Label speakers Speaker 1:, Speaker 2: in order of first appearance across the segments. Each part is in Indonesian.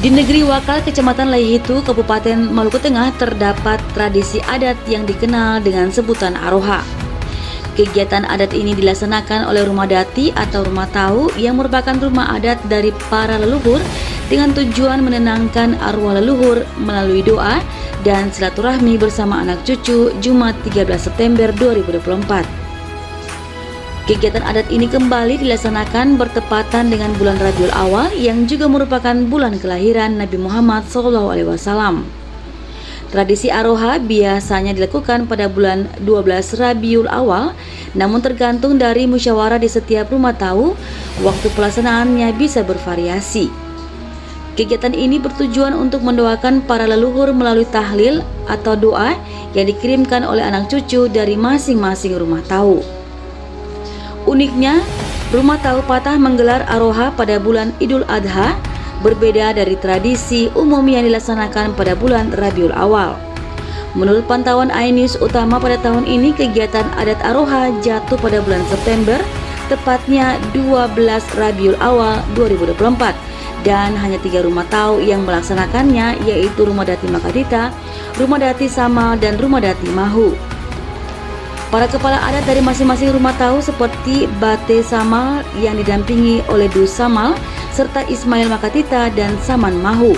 Speaker 1: Di negeri Wakal, Kecamatan Laihitu, Kabupaten Maluku Tengah, terdapat tradisi adat yang dikenal dengan sebutan Aroha. Kegiatan adat ini dilaksanakan oleh rumah dati atau rumah tahu yang merupakan rumah adat dari para leluhur dengan tujuan menenangkan arwah leluhur melalui doa dan silaturahmi bersama anak cucu Jumat 13 September 2024. Kegiatan adat ini kembali dilaksanakan bertepatan dengan bulan Rabiul Awal yang juga merupakan bulan kelahiran Nabi Muhammad SAW. Tradisi Aroha biasanya dilakukan pada bulan 12 Rabiul Awal, namun tergantung dari musyawarah di setiap rumah tahu, waktu pelaksanaannya bisa bervariasi. Kegiatan ini bertujuan untuk mendoakan para leluhur melalui tahlil atau doa yang dikirimkan oleh anak cucu dari masing-masing rumah tahu. Uniknya, rumah tahu Patah menggelar Aroha pada bulan Idul Adha, berbeda dari tradisi umum yang dilaksanakan pada bulan Rabiul Awal. Menurut pantauan iNews Utama pada tahun ini, kegiatan adat Aroha jatuh pada bulan September, tepatnya 12 Rabiul Awal 2024, dan hanya 3 rumah tahu yang melaksanakannya, yaitu Rumah Dati Makatita, Rumah Dati Samal, dan Rumah Dati Mahu. Para kepala adat dari masing-masing rumah tahu seperti Bate Samal yang didampingi oleh Dus Samal serta Ismail Makatita dan Saman Mahu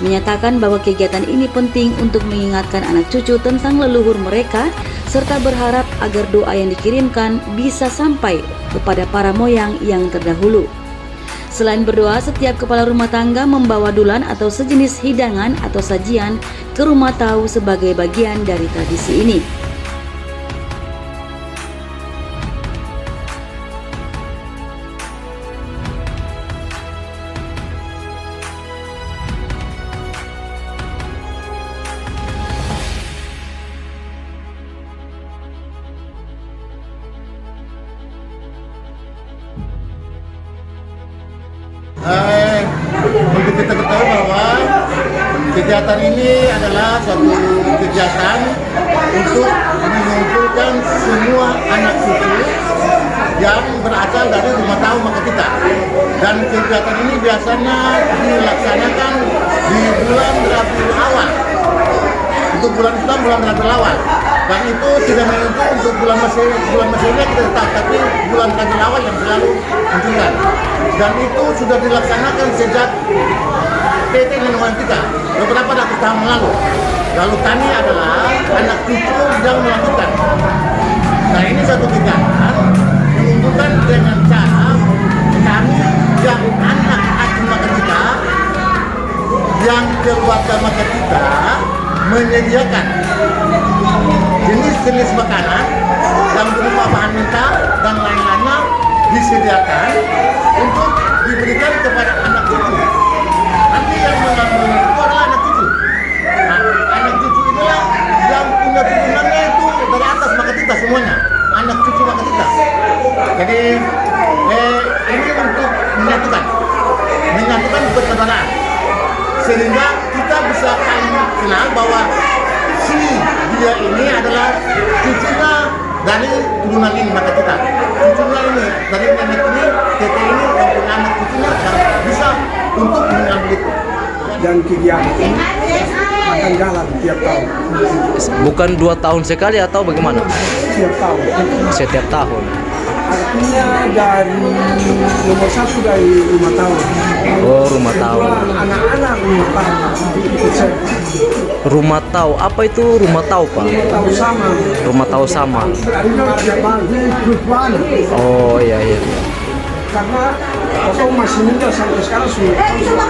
Speaker 1: menyatakan bahwa kegiatan ini penting untuk mengingatkan anak cucu tentang leluhur mereka serta berharap agar doa yang dikirimkan bisa sampai kepada para moyang yang terdahulu. Selain berdoa, setiap kepala rumah tangga membawa dulan atau sejenis hidangan atau sajian ke rumah tahu sebagai bagian dari tradisi ini.
Speaker 2: Untuk kita ketahui bahwa kegiatan ini adalah suatu kegiatan untuk mengumpulkan semua anak cucu yang berasal dari rumah tahu Makatita, dan kegiatan ini biasanya dilaksanakan di bulan Rabiul Awal. Untuk bulan Islam bulan Rabiul Awal, dan itu tidak menentu untuk bulan Masihnya kita tetap, tapi bulan Rabiul Awal yang selalu munculkan. Dan itu sudah dilaksanakan sejak PT nenek moyang kita beberapa ratus tahun lalu. Lalu kami adalah anak cucu yang melakukan. Nah, ini satu kegiatan diuntukkan dengan cara kami yang anak asuh Makatita, yang keluarga Makatita menyediakan jenis-jenis makanan yang berupa bahan mentah dan lain-lainnya disediakan untuk diberikan kepada anak cucu. Nanti yang mengambil itu adalah anak cucu. Nah, anak cucu inilah yang punya turunannya itu dari atas Makatita semuanya, anak cucu Makatita. Jadi ini untuk menyatukan persaudaraan, sehingga kita bisa kenal bahwa si dia ini adalah cucunya dari turunan ini Makatita. Cucunya ini dari nenek ini, tete ini yang punya anak cucunya yang bisa untuk mengambil itu.
Speaker 3: Dan kegiatan ini akan jalan tiap tahun.
Speaker 4: Bukan 2 tahun sekali atau bagaimana?
Speaker 3: Tiap tahun.
Speaker 4: Setiap tahun.
Speaker 3: Artinya dari nomor 1 dari rumah tahun.
Speaker 4: Oh, rumah tahu.
Speaker 3: Anak-anak rumah tahun ikut saya.
Speaker 4: Rumah tahu, apa itu rumah tahu, Pak?
Speaker 3: Tahu sama.
Speaker 4: Rumah tahu sama. Oh, iya.
Speaker 3: Karena kau masih muda sampai sekarang sudah tua.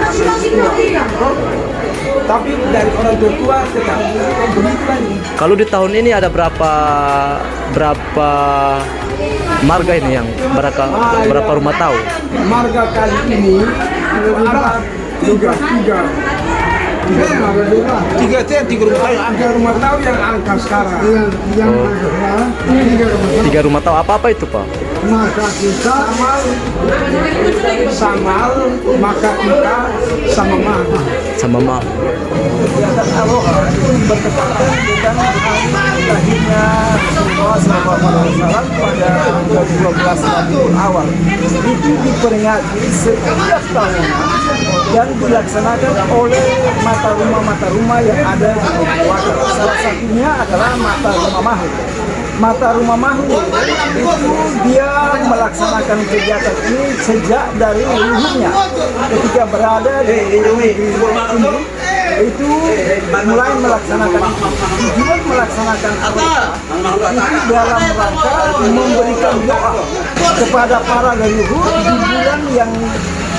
Speaker 3: Tapi dari orang tua tetap begitu lagi.
Speaker 4: Kalau di tahun ini ada berapa marga ini yang berapa rumah tahu?
Speaker 3: Marga kali ini ada tiga rumah tahu. Ada rumah tahu yang angka sekarang.
Speaker 4: Tiga rumah tahu, apa itu, Pak?
Speaker 3: Makatita, Samal, Makatita, sama Maha.
Speaker 4: Sama Maha.
Speaker 3: Kegiatan Aroha bertepatan dengan hari lahirnya Rasulullah SAW pada tanggal 12 Rabiul Awal itu diperingati setiap tahunnya dan dilaksanakan oleh mata rumah yang ada di Waka. Salah satunya adalah mata rumah Mahu. Mata rumah Mahu itu dia melaksanakan kegiatan ini sejak dari leluhurnya ketika berada di ini itu mulai melaksanakan tujuan melaksanakan itu dalam rangka memberikan doa kepada para leluhur di bulan yang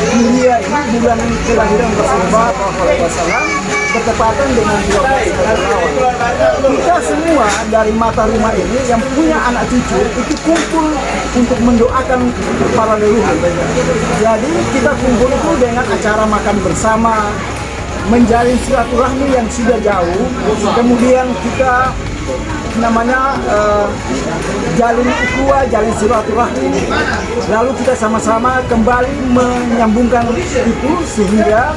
Speaker 3: mulia ini, bulan kelahiran Rasulullah SAW bertepatan dengan 12 Rabiul Awal. Kita semua dari mata rumah ini yang punya anak cucu itu kumpul untuk mendoakan para leluhur. Jadi kita kumpul itu dengan acara makan bersama, menjalin silaturahmi yang sudah jauh, kemudian kita jalin ukhuwah, jalin silaturahmi, lalu kita sama-sama kembali menyambungkan itu sehingga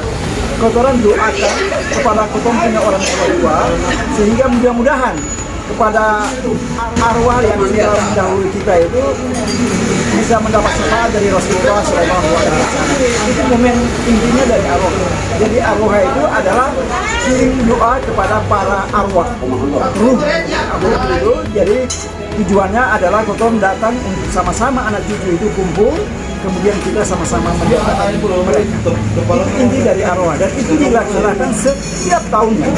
Speaker 3: kotoran doakan kepada kotoran punya orang tua sehingga mudah-mudahan kepada arwah yang sudah mendahului kita itu bisa mendapat syafaat dari Rasulullah SAW. Itu momen intinya dari arwah. Jadi arwah itu adalah kirim doa kepada para arwah ruh itu. Jadi tujuannya adalah kotoran datang untuk sama-sama anak cucu itu kumpul, kemudian kita sama-sama mendoakan mereka. Itu inti dari arwah dan itu dilaksanakan setiap tahunnya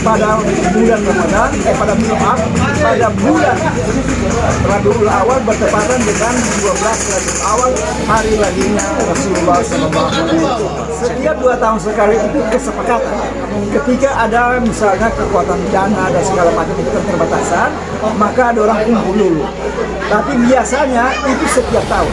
Speaker 3: pada bulan Ramadan, pada bulan Rabiul Awal bertepatan dengan 12 Rabiul Awal, hari lahirnya Rasulullah SAW. Setiap 2 tahun sekali itu kesepakatan. Ketika ada misalnya kekuatan dana dan segala macam itu keterbatasan, maka ada orang kumpul dulu. Tapi biasanya itu setiap tahun.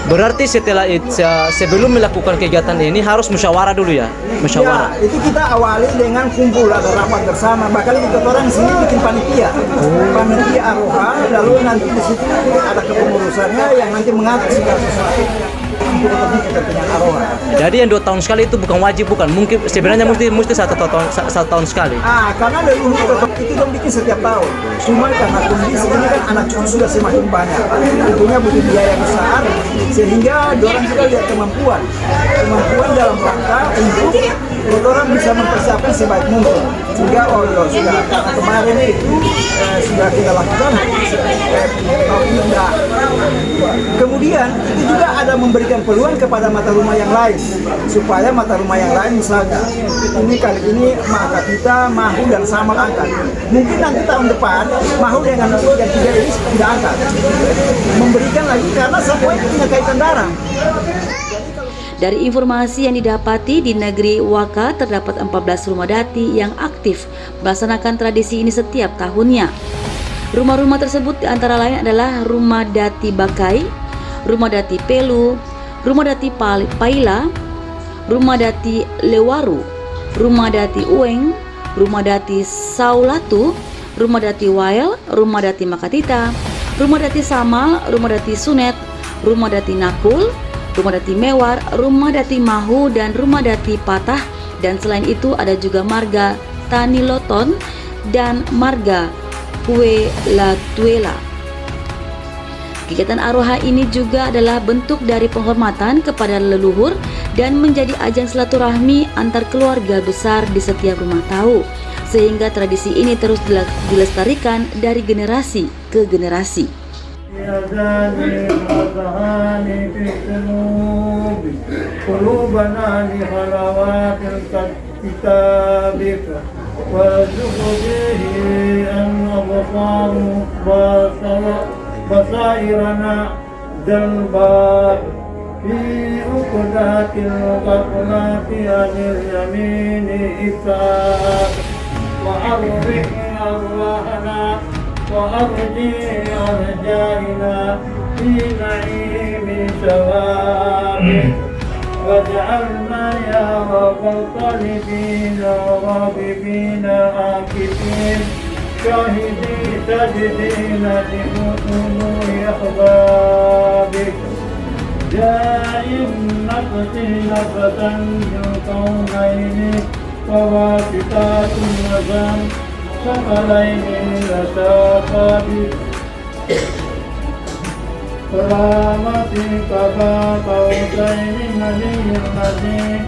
Speaker 4: Berarti setelah itu, sebelum melakukan kegiatan ini harus musyawarah dulu ya? Musyawarah.
Speaker 3: Ya, itu kita awali dengan kumpul, ada rapat bersama. Bahkan kita orang sini bikin panitia. Panitia arwah, lalu nanti di situ ada kepengurusannya yang nanti mengatur segala sesuatu untuk kepentingan arwah.
Speaker 4: Jadi yang 2 tahun sekali itu bukan wajib, bukan? Mungkin sebenarnya mesti 1 tahun sekali.
Speaker 3: Karena leluhur itu dong bikin setiap tahun. Cuma karena kondisi ini kan anak cucu sudah semakin banyak, tentunya butuh biaya besar, sehingga orang juga lihat kemampuan dalam rangka untuk orang bisa mempersiapkan sebaik mungkin. Sehingga sudah kemarin itu sudah kita lakukan tahun ini. Kemudian itu juga ada memberikan peluang kepada mata rumah yang lain supaya mata rumah yang lain misalnya ini kali ini maka kita Mahu dan Samal angkat, mungkin nanti tahun depan Mahu dengan yang 3 ini tidak angkat, memberikan lagi karena semuanya punya kaitan darah.
Speaker 1: Dari informasi yang didapati di negeri Waka terdapat 14 rumah dati yang aktif melaksanakan tradisi ini setiap tahunnya. Rumah-rumah tersebut antara lain adalah Rumah Dati Bakai, Rumah Dati Pelu, Rumah Dati Paila, Rumah Dati Lewaru, Rumah Dati Ueng, Rumah Dati Saulatu, Rumah Dati Wael, Rumah Dati Makatita, Rumah Dati Samal, Rumah Dati Sunet, Rumah Dati Nakul, Rumah Dati Mewar, Rumah Dati Mahu, dan Rumah Dati Patah. Dan selain itu ada juga marga Taniloton dan marga Kue Latuela. Kegiatan arwah ini juga adalah bentuk dari penghormatan kepada leluhur dan menjadi ajang silaturahmi antar keluarga besar di setiap rumah tahu, sehingga tradisi ini terus dilestarikan dari generasi ke generasi.
Speaker 5: بصائرنا دلبا في عقدات القفلات عن اليمين إساء وأرضي أرواحنا وأرجي أرجائنا في نعيم ثوابك واجعلنا يا رب الطالبين راغبين عاكفين شاهدي سجدين لأمور أحبابك دائم نفسي نفسا بالكونين وواسطات النظام ثقلين لساقابي كرامتي كفى قوسين النبي الذي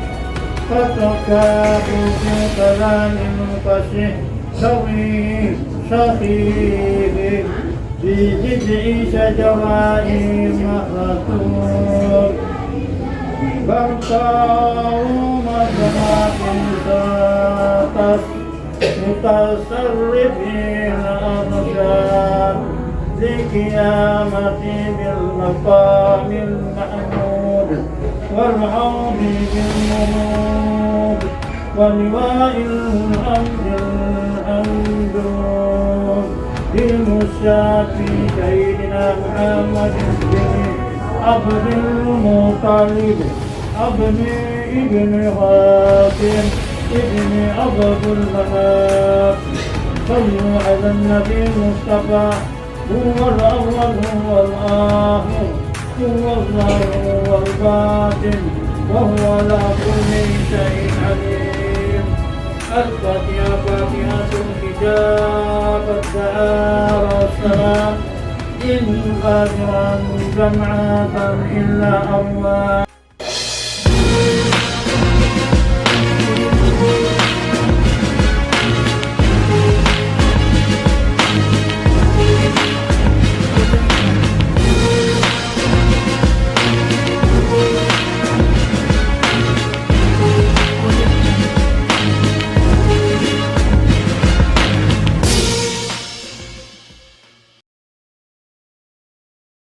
Speaker 5: فتكاب في كلام فصيح سوي سخيف في جذع شجراء مخطوب برقاء مدمات ذات متصرفين أرشاد لقيامتي بالمقام المحمود والعون بالمنود ولواء الحمد الحمدون بالمشاة في سيدنا محمد بن عبد المطلب ابن هاشم ابن عبد المناف صلوا على النبي المصطفى هو الأول هو الآخر هو الظاهر هو الباطن وهو على كل شيء عليم. الفاتحة فاتحة الكتاب الدار السلام إن قادرا جمعة إلا الله